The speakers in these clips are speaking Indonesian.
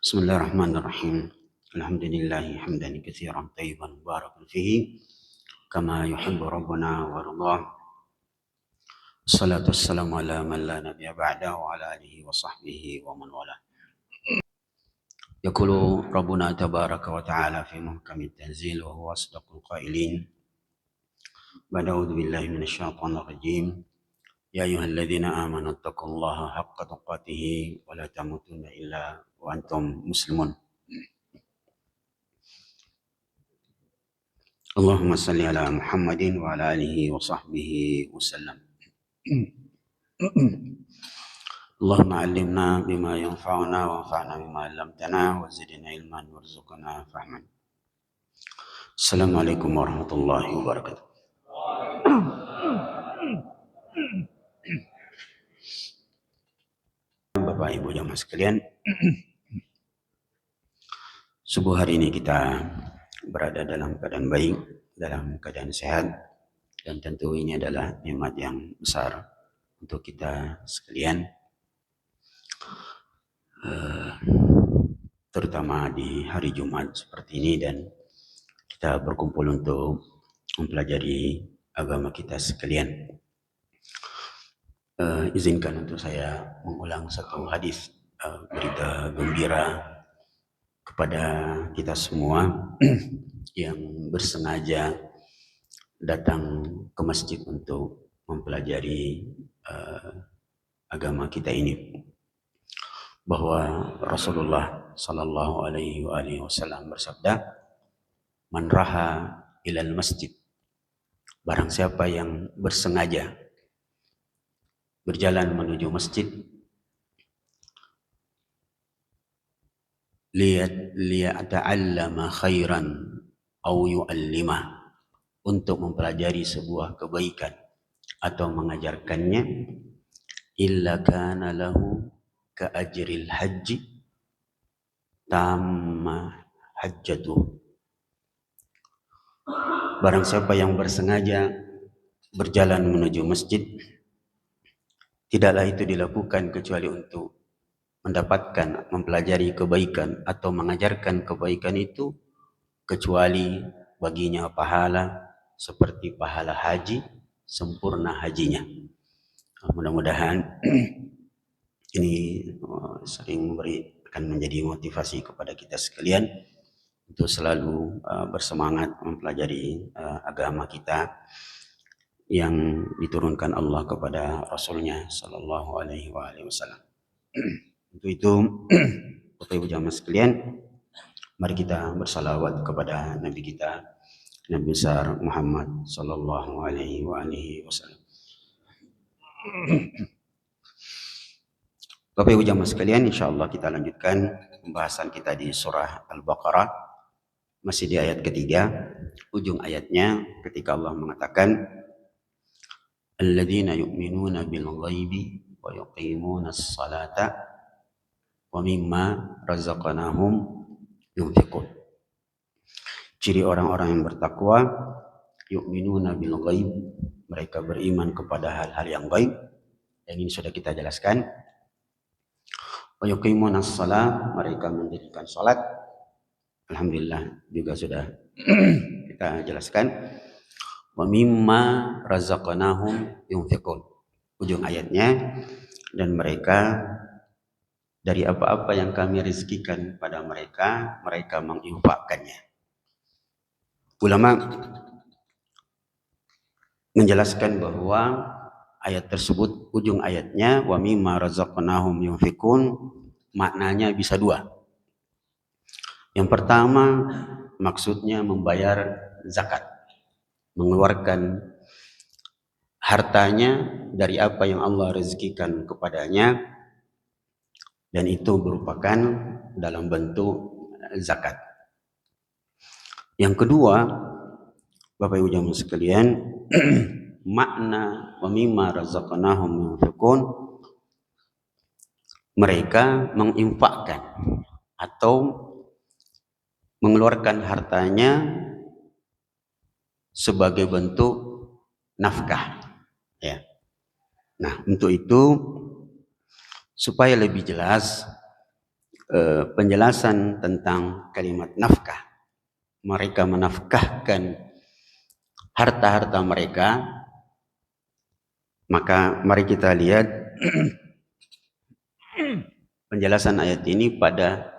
Bismillahirrahmanirrahim. Alhamdulillahi hamdan katsiran tayyiban barakan fihi kama yuhibbu rabbuna wa yardah. Wassalatu wassalamu ala man la nabiyya ba'da wa ala alihi wa sahbihi wa man wala. Yaqulu rabbuna tabaraka wa ta'ala fi muhkamit tanzil wa huwa asdaqul qailin. A'udzu billahi minasyaitonir rajim. Ya ayyuhalladzina amanu taqullaha haqqa tuqatih wa la tamutunna illa wa antum muslimun. Allahumma salli ala Muhammadin wa ala alihi wa sahbihi wasallam. Allahumma allimna bima yanfa'una wa anfa'na bima 'allamtana wa zidna ilman warzuqna fahman. Assalamualaikum warahmatullahi wabarakatuh. Bapak Ibu jamaah sekalian, subuh hari ini kita berada dalam keadaan baik, dalam keadaan sehat, dan tentu ini adalah nikmat yang besar untuk kita sekalian, terutama di hari Jumat seperti ini, dan kita berkumpul untuk mempelajari agama kita sekalian. Izinkan untuk saya mengulang satu hadis berita gembira kepada kita semua yang bersengaja datang ke masjid untuk mempelajari agama kita ini, bahwa Rasulullah Sallallahu Alaihi Wasallam bersabda, "Man raha ilal masjid," barang siapa yang bersengaja berjalan menuju masjid, liyata'allama khairan aw yu'allimah, untuk mempelajari sebuah kebaikan atau mengajarkannya, illa kana lahu ka ajril haji tamma hajjatuh. Barang siapa yang bersengaja berjalan menuju masjid, tidaklah itu dilakukan kecuali untuk mendapatkan, mempelajari kebaikan atau mengajarkan kebaikan itu, kecuali baginya pahala seperti pahala haji sempurna hajinya. Mudah-mudahan ini sering akan menjadi motivasi kepada kita sekalian untuk selalu bersemangat mempelajari agama kita yang diturunkan Allah kepada Rasulnya Sallallahu Alaihi Wasallam. Untuk itu, Bapak Ibu jamaah sekalian, mari kita bersalawat kepada Nabi kita, Nabi besar Muhammad Sallallahu Alaihi Wasallam. Bapak Ibu jamaah sekalian, insyaallah kita lanjutkan pembahasan kita di surah Al-Baqarah, masih di ayat ketiga, ujung ayatnya ketika Allah mengatakan, alladzina yu'minuna bil ghaibi wa yuqimuna as-salata wa mimma razaqnahum yunfiqun. Ciri orang-orang yang bertakwa, yu'minuna bil ghaib, mereka beriman kepada hal-hal yang gaib, yang ini sudah kita jelaskan. Wa yuqimuna as-salat, mereka mendirikan salat, alhamdulillah juga sudah kita jelaskan. Wa mimma razaqnahum yunfiqun, ujung ayatnya, dan mereka dari apa-apa yang kami rezekikan pada mereka, mereka menginfakkannya. Ulama menjelaskan bahwa ayat tersebut, ujung ayatnya wa mimma razaqnahum yunfiqun, maknanya bisa dua. Yang pertama, maksudnya membayar zakat, mengeluarkan hartanya dari apa yang Allah rezekikan kepadanya, dan itu merupakan dalam bentuk zakat. Yang kedua, Bapak Ibu jamaah sekalian, makna wa mimma razaqnahum yunfiqun, mereka menginfakkan atau mengeluarkan hartanya sebagai bentuk nafkah, ya. Nah, untuk itu supaya lebih jelas penjelasan tentang kalimat nafkah. Mereka menafkahkan harta-harta mereka, maka mari kita lihat penjelasan ayat ini pada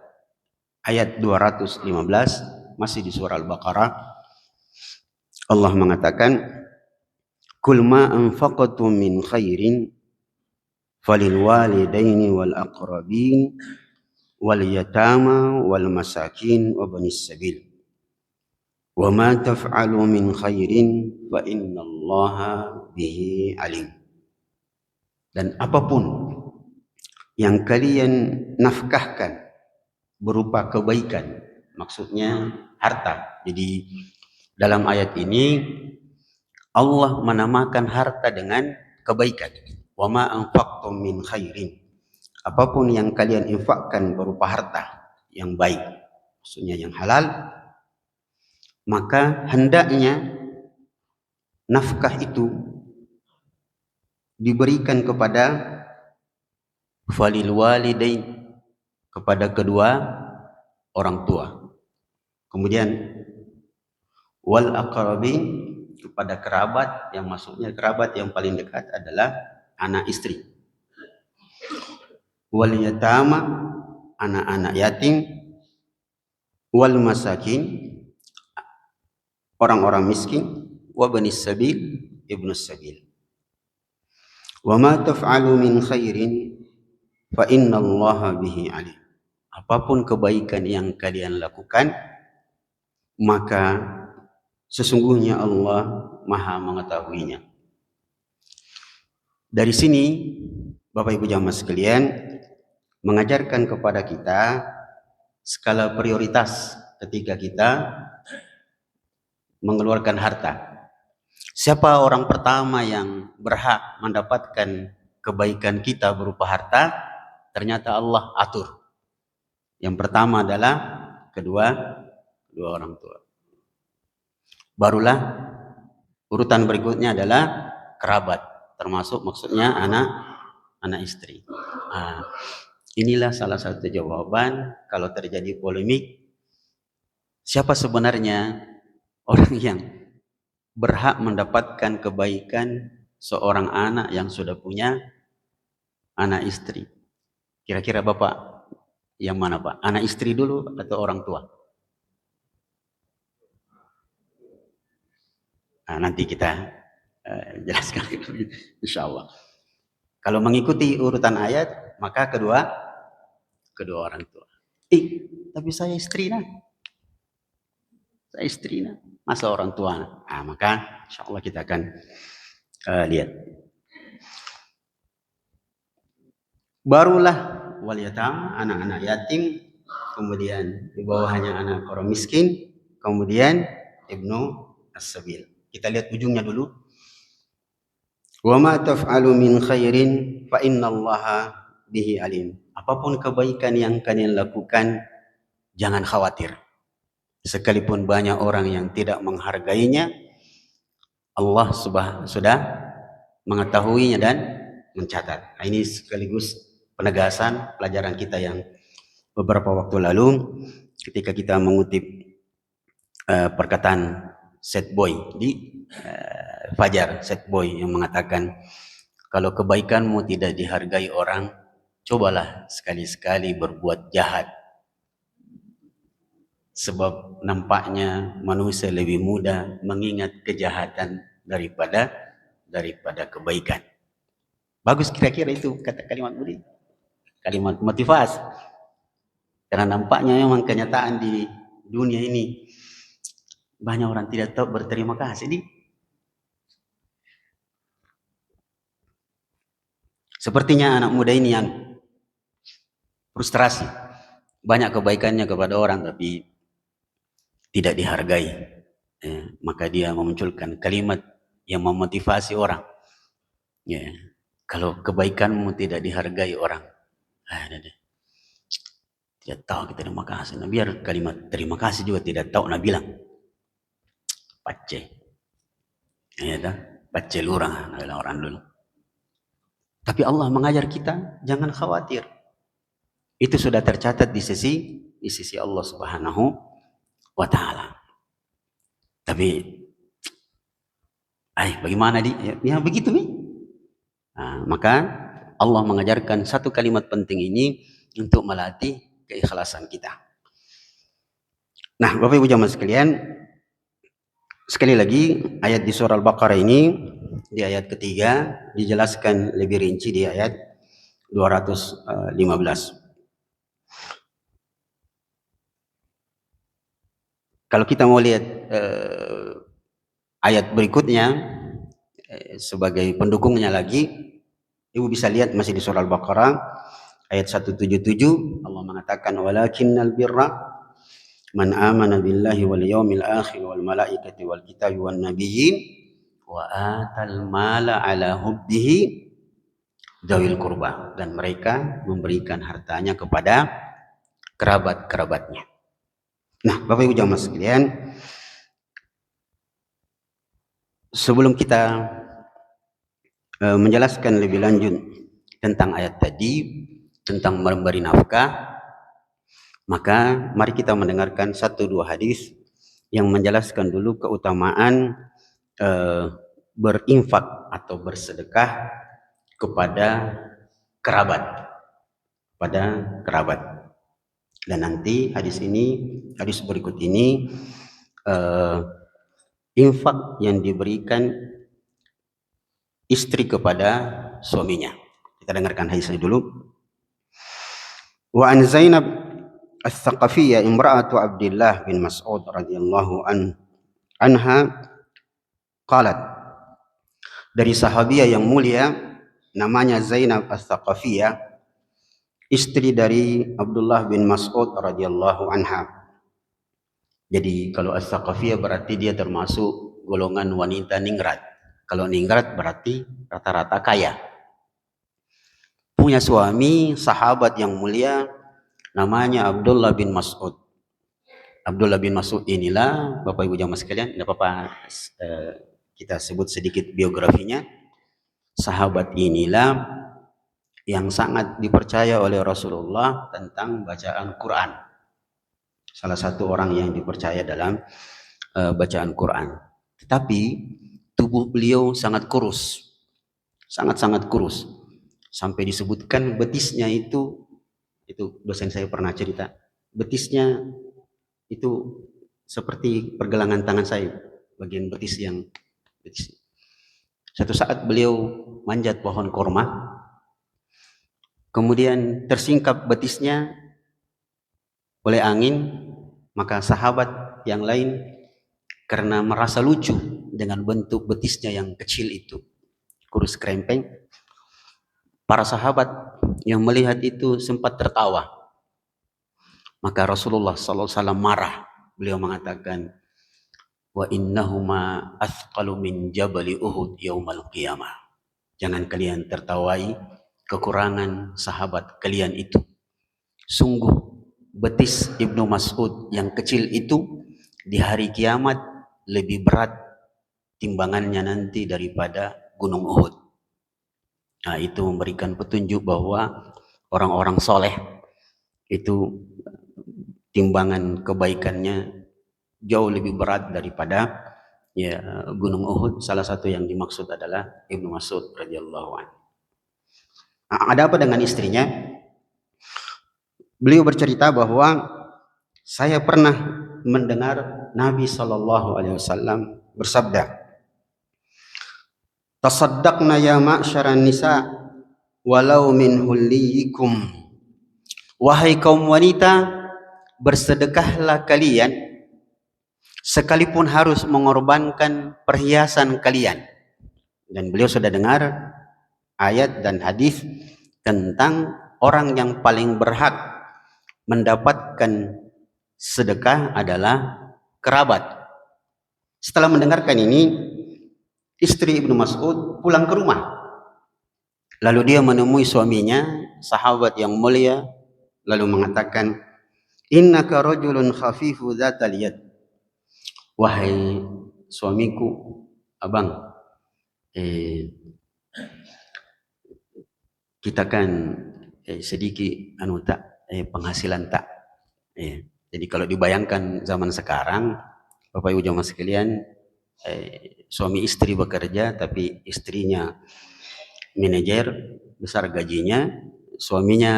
ayat 215, masih di surah Al-Baqarah. Allah mengatakan, "Kul ma anfaqtum min khairin falil walidaini wal aqrabin wal yatama wal masakin wa banis sabil. Wa ma taf'alu min khairin fa innallaha bihi alim." Dan apapun yang kalian nafkahkan berupa kebaikan, maksudnya harta. Jadi dalam ayat ini Allah menamakan harta dengan kebaikan. Wa ma anfaqtum min khairin. Apapun yang kalian infakkan berupa harta yang baik, maksudnya yang halal, maka hendaknya nafkah itu diberikan kepada falil walidain, kepada kedua orang tua. Kemudian wal aqrabin, kepada kerabat, yang maksudnya kerabat yang paling dekat adalah anak istri. Wal yatama, anak-anak yatim. Wal masakin, orang-orang miskin. Wa banis sabil, ibnu sabil. Wa ma taf'alu min khairin fa innallaha bihi alim. Apapun kebaikan yang kalian lakukan, maka sesungguhnya Allah Maha mengetahuinya. Dari sini Bapak Ibu jamaah sekalian mengajarkan kepada kita skala prioritas ketika kita mengeluarkan harta. Siapa orang pertama yang berhak mendapatkan kebaikan kita berupa harta? Ternyata Allah atur. Yang pertama adalah kedua orang tua. Barulah urutan berikutnya adalah kerabat, termasuk maksudnya anak istri. Inilah salah satu jawaban kalau terjadi polemik, siapa sebenarnya orang yang berhak mendapatkan kebaikan seorang anak yang sudah punya anak istri. Kira-kira Bapak yang mana Pak? Anak istri dulu atau orang tua? Nanti kita jelaskan insya Allah. Kalau mengikuti urutan ayat, maka kedua orang tua. Tapi saya istri nah. Saya istri nah. Masa orang tua nah. Maka insya Allah kita akan lihat. Barulah wal yatam, anak-anak yatim, kemudian di bawahnya anak orang miskin, kemudian ibnu as-sabil. Kita lihat ujungnya dulu. Wa ma taf'alu min khairin fa innallaha bihi alim. Apapun kebaikan yang kalian lakukan, jangan khawatir. Sekalipun banyak orang yang tidak menghargainya, Allah sudah mengetahuinya dan mencatat. Ini sekaligus penegasan pelajaran kita yang beberapa waktu lalu ketika kita mengutip perkataan Set Boy di Fajar Set Boy yang mengatakan, kalau kebaikanmu tidak dihargai orang, cobalah sekali-sekali berbuat jahat. Sebab nampaknya manusia lebih mudah mengingat kejahatan daripada kebaikan. Bagus kira-kira itu kata kalimat Budi. Kalimat motivasi. Karena nampaknya memang kenyataan di dunia ini banyak orang tidak tahu berterima kasih. Sepertinya anak muda ini yang frustrasi. Banyak kebaikannya kepada orang tapi tidak dihargai. Maka dia memunculkan kalimat yang memotivasi orang. Kalau kebaikanmu tidak dihargai orang, tidak tahu kita terima kasih. Nah, biar kalimat terima kasih juga tidak tahu nak bilang. Pace. Pacce lurang adalah orang dulu. Tapi Allah mengajar kita jangan khawatir. Itu sudah tercatat di sisi Allah Subhanahu wa taala. Tapi bagaimana ya begitu nih. Nah, maka Allah mengajarkan satu kalimat penting ini untuk melatih keikhlasan kita. Nah, Bapak Ibu jamaah sekalian, sekali lagi ayat di surah Al-Baqarah ini di ayat ketiga dijelaskan lebih rinci di ayat 215. Kalau kita mau lihat ayat berikutnya sebagai pendukungnya lagi, Ibu bisa lihat masih di surah Al-Baqarah ayat 177, Allah mengatakan walakinnal birra man amana billahi wal yawmil akhir wal malaikati wal kitabi wan nabiyyin wa atal mala ala hubbihi dzawil qurba, dan mereka memberikan hartanya kepada kerabat-kerabatnya. Nah, Bapak Ibu jamaah sekalian, sebelum kita menjelaskan lebih lanjut tentang ayat tadi, tentang memberi nafkah, maka mari kita mendengarkan satu dua hadis yang menjelaskan dulu keutamaan berinfak atau bersedekah kepada kerabat. Dan nanti hadis berikut ini infak yang diberikan istri kepada suaminya. Kita dengarkan hadisnya dulu. Wa an Zainab As-Saqafiyah imra'atu Abdullah bin Mas'ud radhiyallahu anha qalat, dari sahabiah yang mulia namanya Zainab As-Saqafiyah, istri dari Abdullah bin Mas'ud radhiyallahu anha. Jadi kalau As-Saqafiyah berarti dia termasuk golongan wanita ningrat. Kalau ningrat berarti rata-rata kaya. Punya suami sahabat yang mulia namanya Abdullah bin Mas'ud. Abdullah bin Mas'ud inilah, Bapak Ibu jamaah sekalian, tidak apa-apa kita sebut sedikit biografinya. Sahabat inilah yang sangat dipercaya oleh Rasulullah tentang bacaan Quran. Salah satu orang yang dipercaya dalam bacaan Quran. Tetapi tubuh beliau sangat kurus. Sangat-sangat kurus. Sampai disebutkan betisnya itu dosen saya pernah cerita. Betisnya itu seperti pergelangan tangan saya, bagian betis. Satu saat beliau manjat pohon korma, kemudian tersingkap betisnya oleh angin, maka sahabat yang lain karena merasa lucu dengan bentuk betisnya yang kecil itu, kurus krempeng, para sahabat yang melihat itu sempat tertawa. Maka Rasulullah SAW marah. Beliau mengatakan, wa innahuma athqalu min jabali Uhud yaumal qiyamah. Jangan kalian tertawai kekurangan sahabat kalian itu. Sungguh betis Ibnu Mas'ud yang kecil itu di hari kiamat lebih berat timbangannya nanti daripada gunung Uhud. Nah, itu memberikan petunjuk bahwa orang-orang soleh itu timbangan kebaikannya jauh lebih berat daripada gunung Uhud. Salah satu yang dimaksud adalah Ibnu Mas'ud radhiyallahu anhu. Nah, ada apa dengan istrinya? Beliau bercerita bahwa saya pernah mendengar Nabi SAW bersabda, tasaddaqna ya ma'syaran nisa walau min hulliyikum. Wahai kaum wanita, bersedekahlah kalian sekalipun harus mengorbankan perhiasan kalian. Dan beliau sudah dengar ayat dan hadis tentang orang yang paling berhak mendapatkan sedekah adalah kerabat. Setelah mendengarkan ini, istri Ibnu Mas'ud pulang ke rumah. Lalu dia menemui suaminya, sahabat yang mulia, lalu mengatakan, innaka rajulun khafifu dzatal yad. Wahai suamiku, abang, kita kan sedikit penghasilan tak. Jadi kalau dibayangkan zaman sekarang, Bapak Ibu jamaah sekalian, suami istri bekerja tapi istrinya manajer besar gajinya, suaminya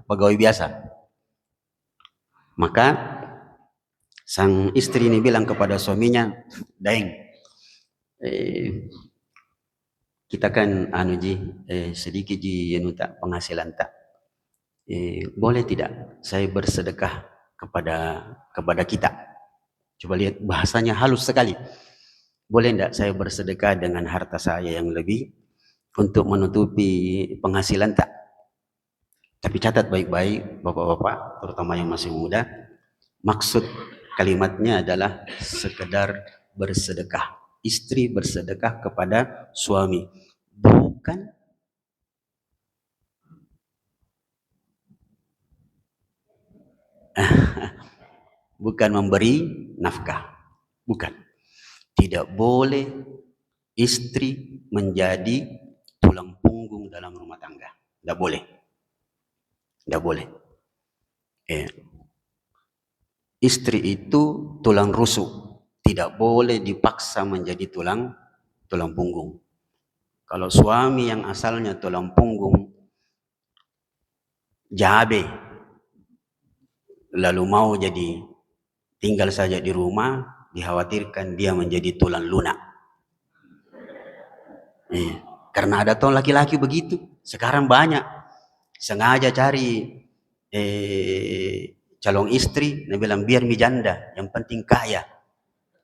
pegawai biasa. Maka sang istri ini bilang kepada suaminya, "Daeng, kita kan sedikit penghasilan tak. Boleh tidak saya bersedekah kepada kita?" Coba lihat bahasanya halus sekali. Boleh tidak saya bersedekah dengan harta saya yang lebih untuk menutupi penghasilan tak? Tapi catat baik-baik bapak-bapak, terutama yang masih muda, maksud kalimatnya adalah sekedar bersedekah. Istri bersedekah kepada suami, bukan memberi nafkah. Bukan. Tidak boleh istri menjadi tulang punggung dalam rumah tangga. Tidak boleh. Tidak boleh. Istri itu tulang rusuk. Tidak boleh dipaksa menjadi tulang punggung. Kalau suami yang asalnya tulang punggung, jabe, lalu mau jadi tinggal saja di rumah, dikhawatirkan dia menjadi tulang lunak. Karena ada tahun laki-laki begitu. Sekarang banyak sengaja cari calon istri, dia bilang biar mi janda, yang penting kaya.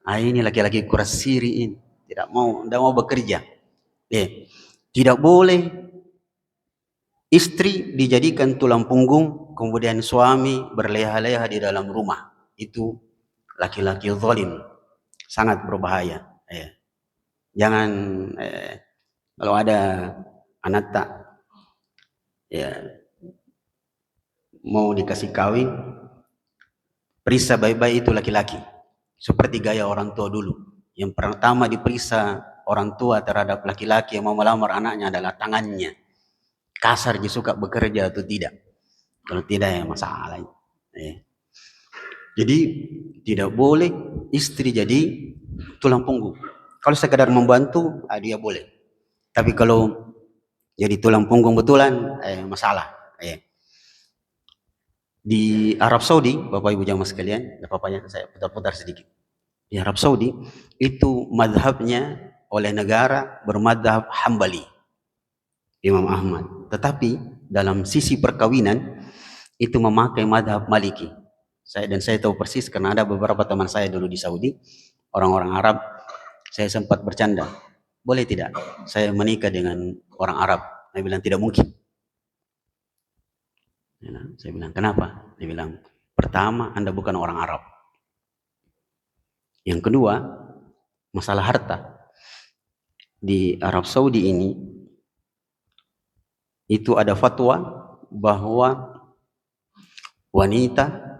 Ini laki-laki kuras siri ini, tidak mau bekerja. Tidak boleh istri dijadikan tulang punggung, kemudian suami berleha-leha di dalam rumah. Itu laki-laki zalim, sangat berbahaya. Jangan kalau ada anak tak mau dikasih kawin, periksa baik-baik itu laki-laki, seperti gaya orang tua dulu. Yang pertama diperiksa orang tua terhadap laki-laki yang mau melamar anaknya adalah tangannya, kasar dia suka bekerja atau tidak. Kalau tidak ya masalah. Jadi tidak boleh istri jadi tulang punggung. Kalau sekedar membantu, dia boleh. Tapi kalau jadi tulang punggung betulan, masalah. Di Arab Saudi, Bapak Ibu jamaah sekalian, apa-apanya saya putar-putar sedikit. Di Arab Saudi, itu madhabnya oleh negara bermadhab Hambali, Imam Ahmad. Tetapi dalam sisi perkawinan, itu memakai madhab Maliki. Saya tahu persis karena ada beberapa teman saya dulu di Saudi, orang-orang Arab. Saya sempat bercanda, boleh tidak saya menikah dengan orang Arab? Saya bilang tidak mungkin. Saya bilang kenapa? Dia bilang, pertama Anda bukan orang Arab. Yang kedua, masalah harta. Di Arab Saudi ini, itu ada fatwa bahwa wanita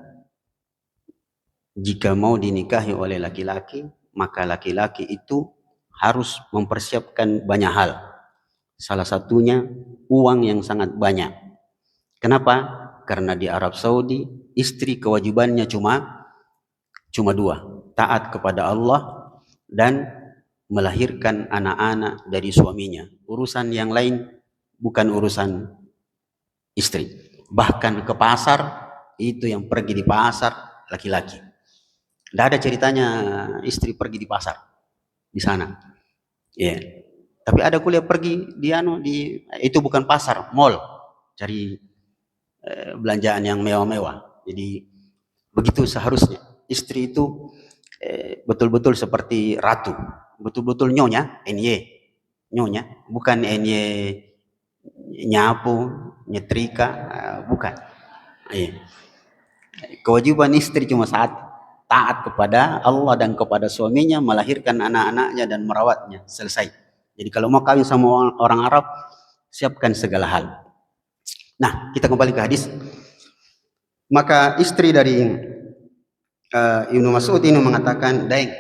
jika mau dinikahi oleh laki-laki, maka laki-laki itu harus mempersiapkan banyak hal. Salah satunya uang yang sangat banyak. Kenapa? Karena di Arab Saudi istri kewajibannya cuma dua, taat kepada Allah dan melahirkan anak-anak dari suaminya. Urusan yang lain bukan urusan istri. Bahkan ke pasar, itu yang pergi di pasar laki-laki. Tidak ada ceritanya istri pergi di pasar di sana. Tapi ada kuliah pergi di itu bukan pasar, mall, cari belanjaan yang mewah-mewah. Jadi begitu seharusnya. Istri itu betul-betul seperti ratu, betul-betul nyonya, nyonya, bukan nyapu, nyetrika, bukan. Kewajiban istri cuma taat kepada Allah dan kepada suaminya, melahirkan anak-anaknya dan merawatnya, selesai. Jadi kalau mau kawin sama orang Arab, siapkan segala hal. Nah, kita kembali ke hadis. Maka istri dari Ibnu Mas'ud ini mengatakan, "Daeng,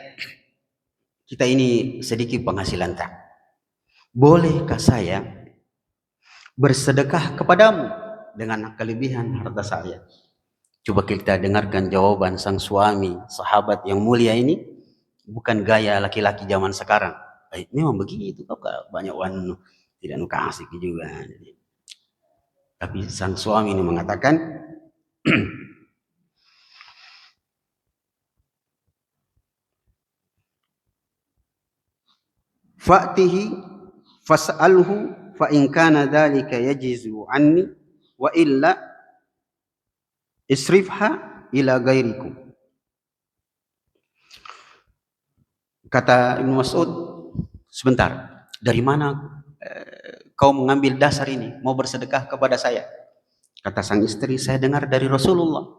kita ini sedikit penghasilan tak. Bolehkah saya bersedekah kepadamu dengan kelebihan harta saya. Coba kita dengarkan jawaban sang suami sahabat yang mulia ini, bukan gaya laki-laki zaman sekarang. Memang begitu, kau banyak wan tidak nu kasih juga. Tapi sang suami ini mengatakan, fa'tihi fas'alhu fa in kana dzalika yajizu anni wa illa isrifha ila ghairikum. Kata Ibnu Mas'ud, sebentar, dari mana kau mengambil dasar ini mau bersedekah kepada saya? Kata sang istri, saya dengar dari Rasulullah.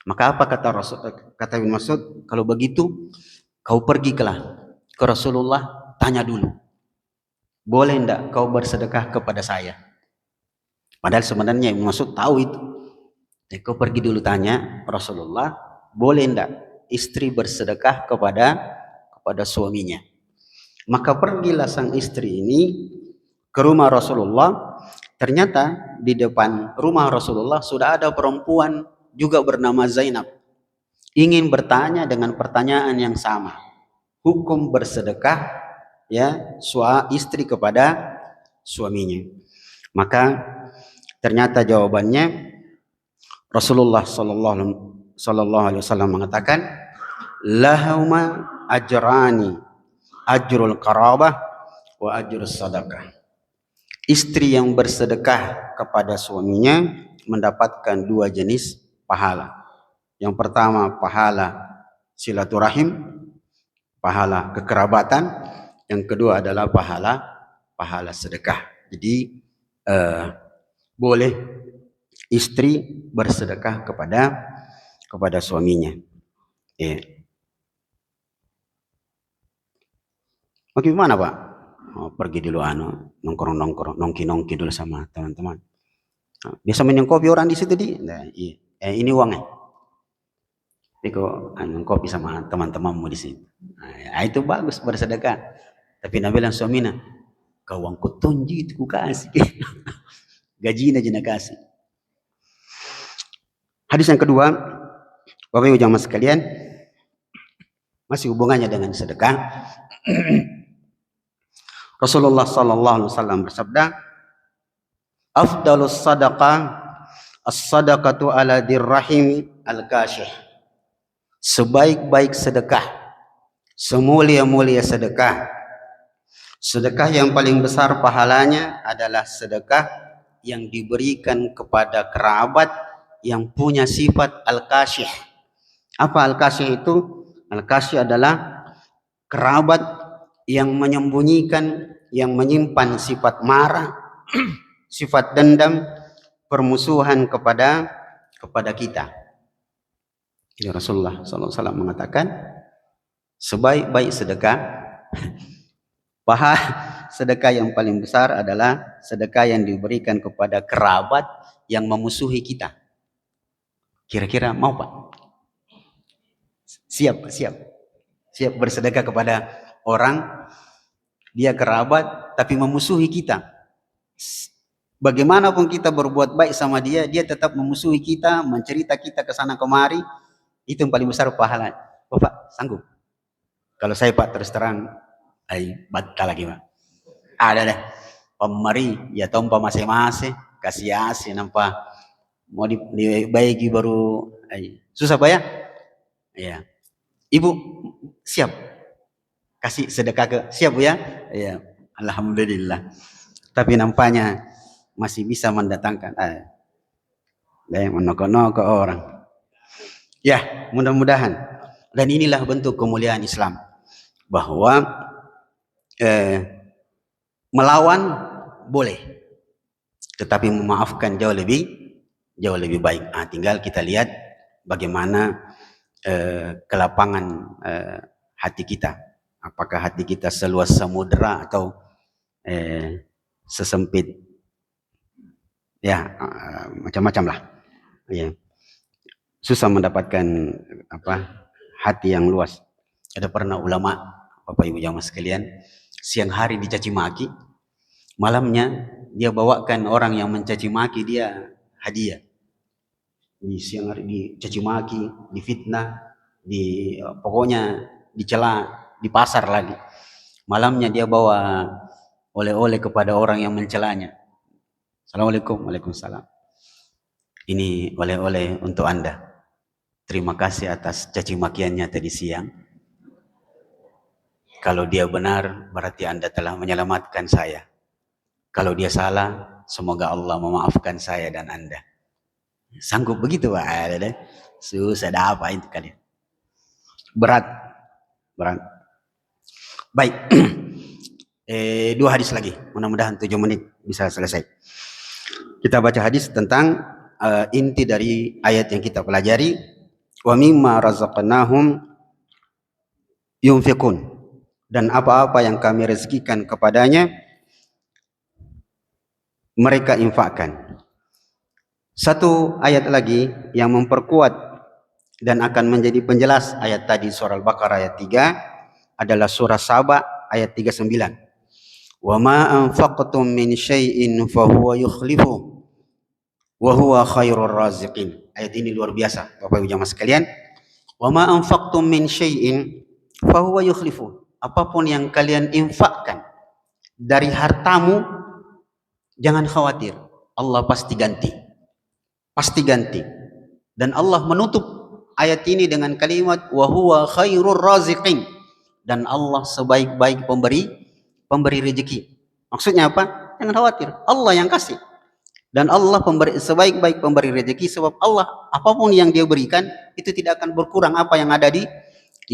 Maka apa kata Ibnu Mas'ud? Kalau begitu kau pergilah ke Rasulullah, tanya dulu, boleh enggak kau bersedekah kepada saya? Padahal sebenarnya Ibnu Mas'ud tahu itu. Jadi kau pergi dulu tanya Rasulullah, boleh enggak istri bersedekah kepada suaminya? Maka pergilah sang istri ini ke rumah Rasulullah. Ternyata di depan rumah Rasulullah sudah ada perempuan juga bernama Zainab, ingin bertanya dengan pertanyaan yang sama, hukum bersedekah ya istri kepada suaminya. Maka ternyata jawabannya Rasulullah sallallahu alaihi wasallam mengatakan, lahuma ajrani, ajrul qarabah wa ajrus sadaqah. Istri yang bersedekah kepada suaminya mendapatkan dua jenis pahala. Yang pertama pahala silaturahim, pahala kekerabatan. Yang kedua adalah pahala sedekah. Jadi boleh istri bersedekah kepada suaminya. Bagaimana Pak? Pergi dulu nongkrong nongki dulu sama teman-teman. Biasa minum kopi orang di situ ini uangnya. Iko kopi sama teman-temanmu di sini. Itu bagus bersedekah. Tapi Nabi bilang suaminya, kau uangku tunji itu ku kasih. Gajinya aja kasih. Hadis yang kedua, Bapak Ibu jamaah sekalian, masih hubungannya dengan sedekah. Rasulullah sallallahu alaihi wasallam bersabda, afdalus sadaqah as-sadaqatu ala dirrahim al-kashih. Sebaik-baik sedekah, semulia-mulia sedekah, sedekah yang paling besar pahalanya adalah sedekah yang diberikan kepada kerabat yang punya sifat al-kashih. Apa al-kashih itu? Al-kashih adalah kerabat yang menyembunyikan, yang menyimpan sifat marah, sifat dendam, permusuhan kepada kita. Jadi Rasulullah SAW mengatakan, sebaik-baik sedekah, sedekah yang paling besar adalah sedekah yang diberikan kepada kerabat yang memusuhi kita. Kira-kira mau Pak? Siap bersedekah kepada orang, dia kerabat tapi memusuhi kita. Bagaimanapun kita berbuat baik sama dia, dia tetap memusuhi kita, mencerita kita ke sana kemari. Itu yang paling besar pahala. Bapak sanggup? Kalau saya Pak terus terang, batal lagi Pak. Ada deh pemari ya tompa masing-masing, kasih asih nampak mau dibaiki baru susah Pak ya? Ya. Ibu siap kasih sedekah siap Bu ya? Ya, alhamdulillah. Tapi nampaknya masih bisa mendatangkan menokok-nokok orang. Ya, mudah-mudahan. Dan inilah bentuk kemuliaan Islam, bahwa melawan boleh, tetapi memaafkan jauh lebih baik. Tinggal kita lihat bagaimana kelapangan hati kita. Apakah hati kita seluas samudera atau sesempit macam-macam lah. Ya. Susah mendapatkan hati yang luas. Ada pernah ulama, Bapak Ibu jamaah sekalian, siang hari dicaci maki, Malamnya dia bawakan orang yang mencaci maki dia hadiah. Di siang hari dicaci maki, difitnah, pokoknya dicela di pasar lagi. Malamnya dia bawa oleh-oleh kepada orang yang mencelanya. Assalamualaikum, waalaikumsalam. Ini oleh-oleh untuk Anda. Terima kasih atas caci makiannya tadi siang. Kalau dia benar, berarti Anda telah menyelamatkan saya. Kalau dia salah, semoga Allah memaafkan saya dan Anda. Sanggup begitu, Pak? Susah, ada apa itu kalian? Berat. Baik. 2 hadis lagi. Mudah-mudahan 7 menit bisa selesai. Kita baca hadis tentang inti dari ayat yang kita pelajari. Wa mimma razaqnahum yunfiqun. Dan apa-apa yang kami rezekikan kepadanya, mereka infakkan. Satu ayat lagi yang memperkuat dan akan menjadi penjelas ayat tadi surah Al-Baqarah ayat 3 adalah surah Saba ayat 39. Wa ma anfaqtum min syai'in fa huwa yukhlifu wa huwa khairur raziqin. Ayat ini luar biasa Bapak Ibu jamaah sekalian. Wa ma anfaqtum min syai'in fa huwa yukhlifu. Apapun yang kalian infakkan dari hartamu, jangan khawatir, Allah pasti ganti. Pasti ganti. Dan Allah menutup ayat ini dengan kalimat wa huwa khairur raziqin, dan Allah sebaik-baik pemberi rezeki. Maksudnya apa? Jangan khawatir, Allah yang kasih. Dan Allah sebaik-baik pemberi rezeki, sebab Allah apapun yang dia berikan itu tidak akan berkurang apa yang ada di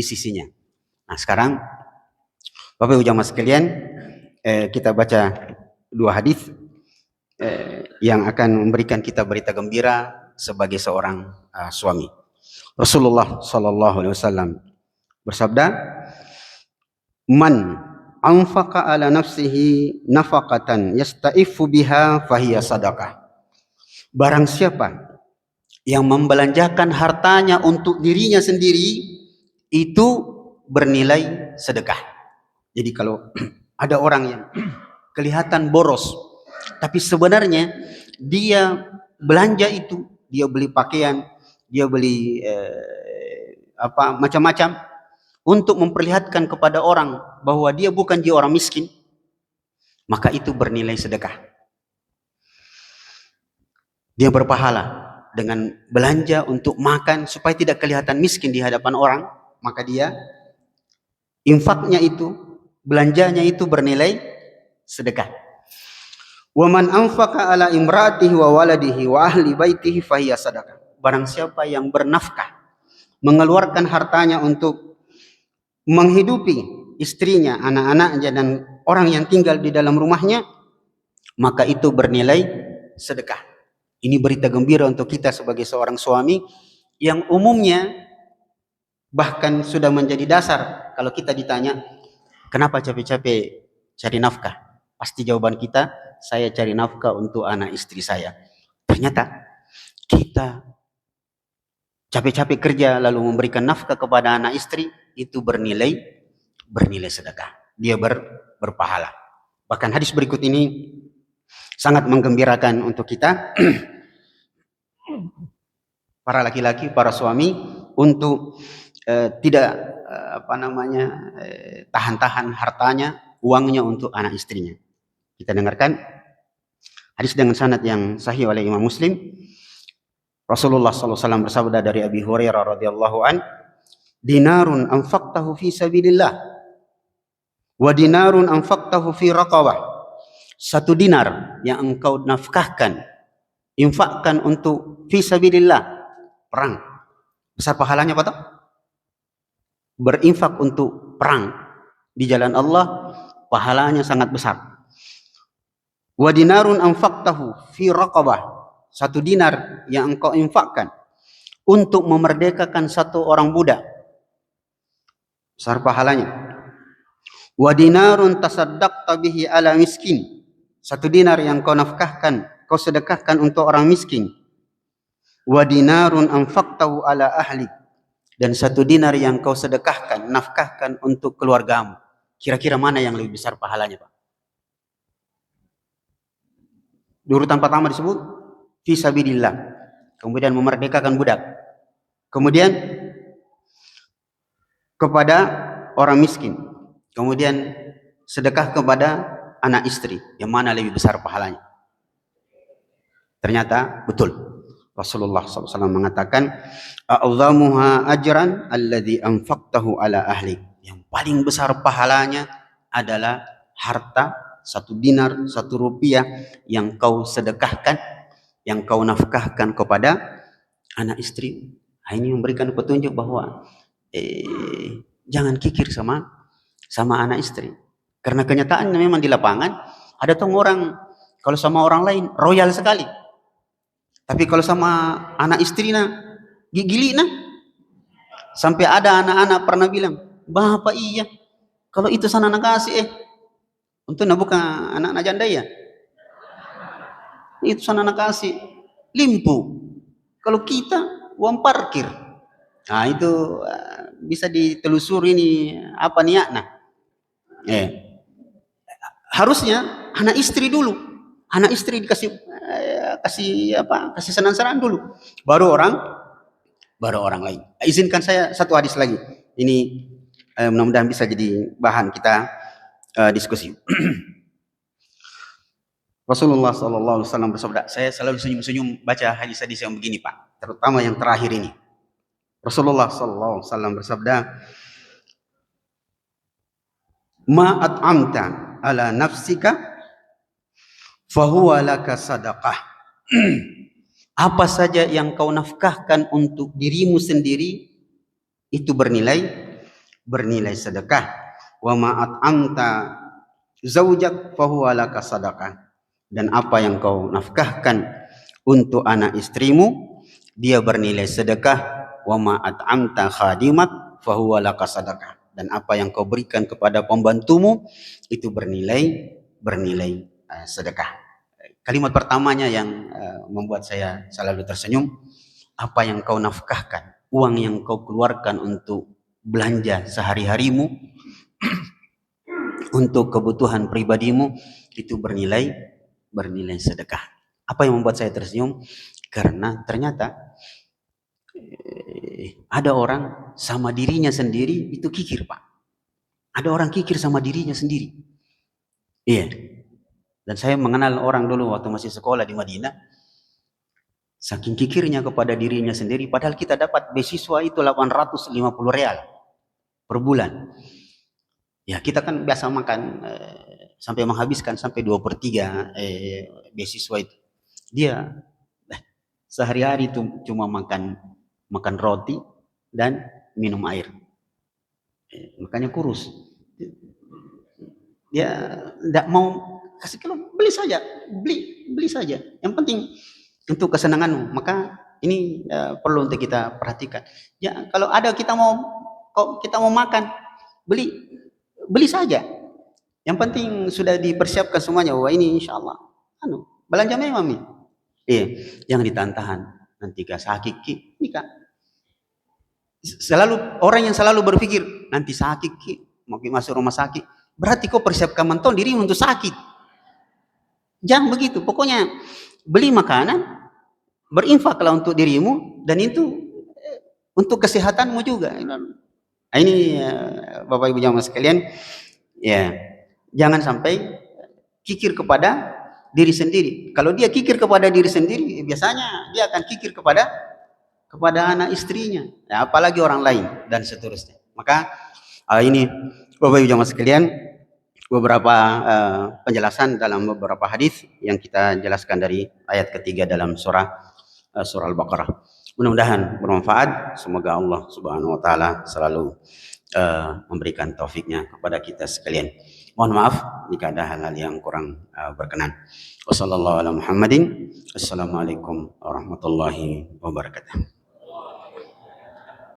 sisinya. Nah, sekarang Bapak Ibu jamaah sekalian, kita baca 2 hadis yang akan memberikan kita berita gembira sebagai seorang suami. Rasulullah sallallahu alaihi wasallam bersabda, "Man anfaqa ala nafsihi nafaqatan yastaifu biha fahiya sadaqah." Barang siapa yang membelanjakan hartanya untuk dirinya sendiri, itu bernilai sedekah. Jadi kalau ada orang yang kelihatan boros, tapi sebenarnya dia belanja itu, dia beli pakaian, dia beli macam-macam untuk memperlihatkan kepada orang bahwa dia orang miskin, maka itu bernilai sedekah. Dia berpahala dengan belanja untuk makan supaya tidak kelihatan miskin di hadapan orang, maka dia infaknya itu, belanjanya itu bernilai sedekah. Wa man anfaqa ala imratihi wa waladihi wa ahli baitihi fahiya sadaqah. Barang siapa yang bernafkah, mengeluarkan hartanya untuk menghidupi istrinya, anak-anaknya, dan orang yang tinggal di dalam rumahnya, maka itu bernilai sedekah. Ini berita gembira untuk kita sebagai seorang suami yang umumnya bahkan sudah menjadi dasar kalau kita ditanya, kenapa capek-capek cari nafkah? Pasti jawaban kita, saya cari nafkah untuk anak istri saya. Ternyata kita capek-capek kerja lalu memberikan nafkah kepada anak istri, itu bernilai sedekah. Dia berpahala. Bahkan hadis berikut ini sangat menggembirakan untuk kita para laki-laki, para suami, untuk tidak tahan-tahan hartanya, uangnya untuk anak istrinya. Kita dengarkan hadis dengan sanad yang sahih oleh Imam Muslim. Rasulullah SAW bersabda dari Abi Hurairah radhiyallahu an, "Dinarun anfaqtahu fi sabilillah wa dinarun anfaqtahu fi raqabah." 1 dinar yang engkau nafkahkan, infakkan untuk fi sabilillah, perang. Besar pahalanya apa toh? Berinfak untuk perang di jalan Allah, pahalanya sangat besar. Wa dinarun anfaqtahu fi raqabah, 1 dinar yang engkau infakkan untuk memerdekakan 1 orang budak, besar pahalanya. Wa dinarun tasaddaqta bihi ala miskin, 1 dinar yang kau nafkahkan, kau sedekahkan untuk orang miskin. Wa dinarun anfaqtahu ala ahli, dan 1 dinar yang kau sedekahkan, nafkahkan untuk keluargamu. Kira-kira mana yang lebih besar pahalanya, Pak? Di urutan pertama disebut fisabilillah. Kemudian memerdekakan budak. Kemudian kepada orang miskin. Kemudian sedekah kepada anak istri. Yang mana lebih besar pahalanya? Ternyata betul. Rasulullah SAW mengatakan, "A'zamuha ajran alladhi anfaqtahu ala ahli." Yang paling besar pahalanya adalah harta 1 dinar, 1 rupiah yang kau sedekahkan, yang kau nafkahkan kepada anak istri. Nah, ini memberikan petunjuk bahwa jangan kikir sama anak istri. Karena kenyataannya memang di lapangan ada tuh orang kalau sama orang lain royal sekali. Tapi kalau sama anak istri gigili sampai ada anak-anak pernah bilang, "Bapak iya, kalau itu sana nak kasih untuk bukan anak-anak janda ya. Itu sana nak kasih limpu. Kalau kita uang parkir." Nah, itu bisa ditelusuri ini apa niatnya. Harusnya anak istri dulu. Anak istri dikasih kasih senang-senang dulu. Baru orang lain. Izinkan saya satu hadis lagi. Ini mudah-mudahan bisa jadi bahan kita diskusi. Rasulullah SAW bersabda, saya selalu senyum-senyum baca hadis-hadis yang begini, Pak, terutama yang terakhir ini. Rasulullah SAW bersabda, "Ma at'amta ala nafsika fahuwa laka sadaqah." Apa saja yang kau nafkahkan untuk dirimu sendiri itu bernilai sedekah. Wa ma at'amta zaujak fahuwa laka sadaqah. Dan apa yang kau nafkahkan untuk anak istrimu, dia bernilai sedekah. Wa ma at'amta khadimak fahuwa laka sadaqah. Dan apa yang kau berikan kepada pembantumu itu bernilai sedekah. Kalimat pertamanya yang membuat saya selalu tersenyum, apa yang kau nafkahkan, uang yang kau keluarkan untuk belanja sehari-harimu, untuk kebutuhan pribadimu, itu bernilai sedekah. Apa yang membuat saya tersenyum? Karena ternyata ada orang sama dirinya sendiri itu kikir, Pak. Ada orang kikir sama dirinya sendiri. Iya. Dan saya mengenal orang dulu waktu masih sekolah di Madinah. Saking kikirnya kepada dirinya sendiri, padahal kita dapat beasiswa itu 850 real per bulan. Ya, kita kan biasa makan sampai menghabiskan sampai 2/3 beasiswa itu. Dia sehari-hari itu cuma makan roti dan minum air. Makanya kurus. Dia tidak mau kasih kalau beli saja. Yang penting untuk kesenanganmu. Maka ini perlu untuk kita perhatikan. Ya, kalau ada kita mau makan, beli saja. Yang penting sudah dipersiapkan semuanya. Wah, ini insya Allah belanja memang nih. Jangan ditahan. Nanti sakit nikah. Orang yang selalu berpikir nanti sakit mau masuk rumah sakit, berarti kau persiapkan menton diri untuk sakit. Jangan begitu. Pokoknya beli makanan, berinfaklah untuk dirimu, dan itu untuk kesehatanmu juga. Ini Bapak Ibu jamaah sekalian, ya jangan sampai kikir kepada diri sendiri. Kalau dia kikir kepada diri sendiri, biasanya dia akan kikir kepada anak istrinya, ya, apalagi orang lain dan seterusnya. Maka ini Bapak Ibu jamaah sekalian, beberapa penjelasan dalam beberapa hadis yang kita jelaskan dari ayat ketiga dalam surah Al-Baqarah. Mudah-mudahan bermanfaat. Semoga Allah Subhanahu wa taala selalu memberikan taufiknya kepada kita sekalian. Mohon maaf jika ada hal-hal yang kurang berkenan. Wassalamualaikum warahmatullahi wabarakatuh.